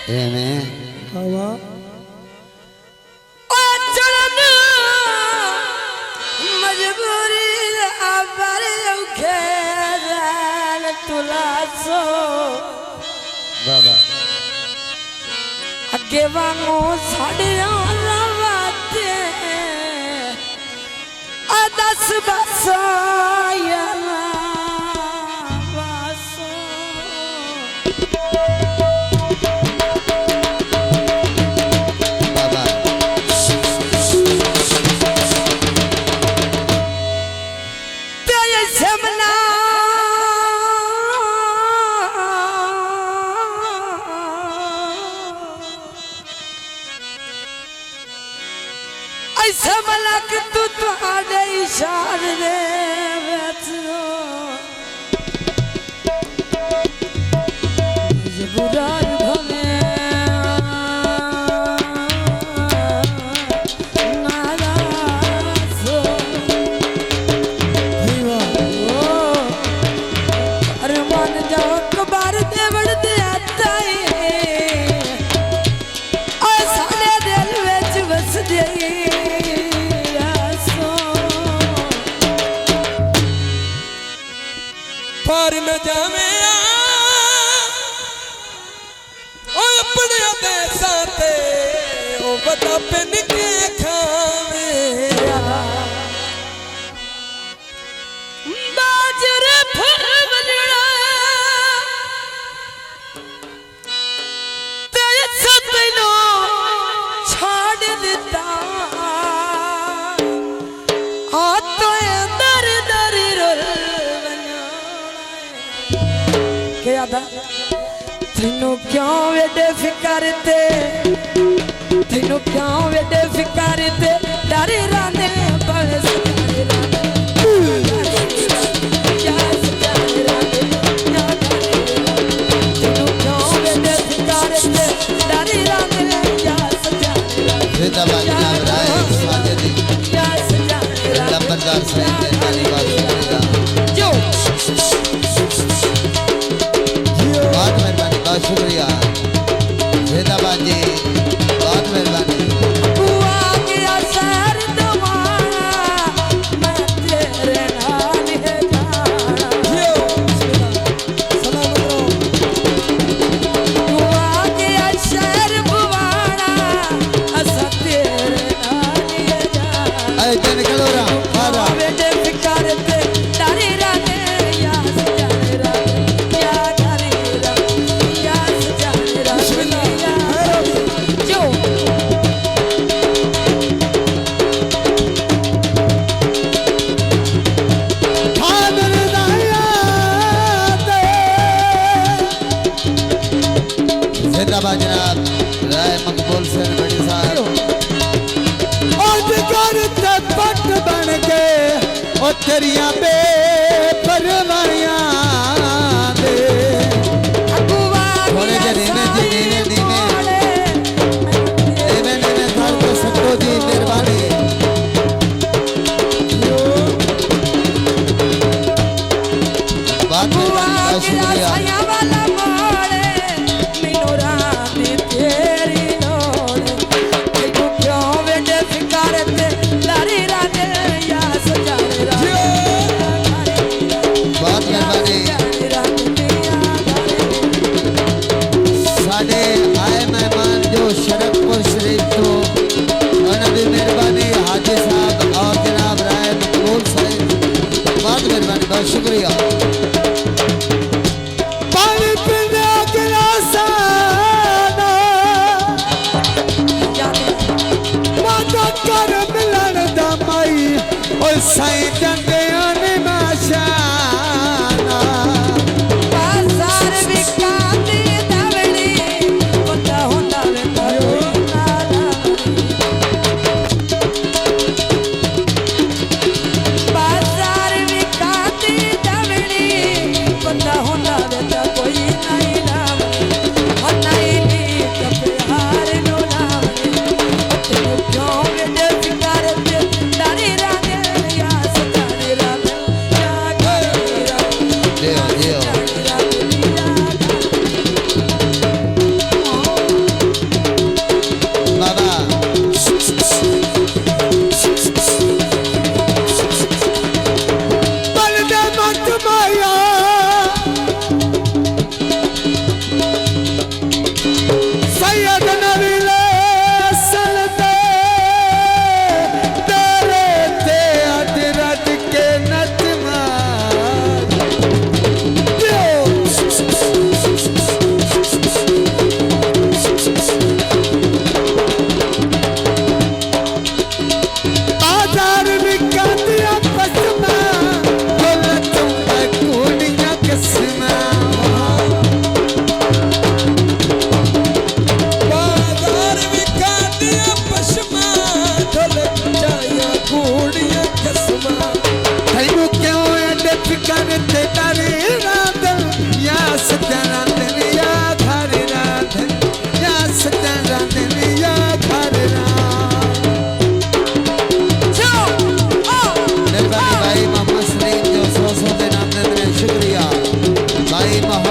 एमें हवा मजबूरी आबर खेल तुलासो बाबा अगे वांगू साड़िया लवाते दस बसो ऐसा मलक तू तुहाडे इशारे दे बैठो मजबूरार भले नाराज हो अरे मान जाओ कबार देवड़ दे आता सारे दिल विच बस जाई पार न जावे अपने देसां ते ओ बता पिन के खावे बाजरे फल बनड़ा ते सतनो छाड़ दिता आ तो दर दर रोल क्या था तेनू क्यों वेडे फिकर ते तेनू क्यों वेडे फिकर ते डर राने बस लंबरदार साहब ने पहली बार शुक्रिया बहुत मेहरबानी बहुत शुक्रिया जिंदाबाद जी बहुत मेहरबानी जिंदाबाद जनाब राय मकबूल से बड़ी साहब पट बन के ओ तेरिया बेपरवाहियां दे थोड़े जरीने जीने दीने देवे ने घर को सत्तो दी मेहरबानी बात मेहरबानी शुक्रिया शुक्रिया पानी पिंड ਮਹਾਰਾਜ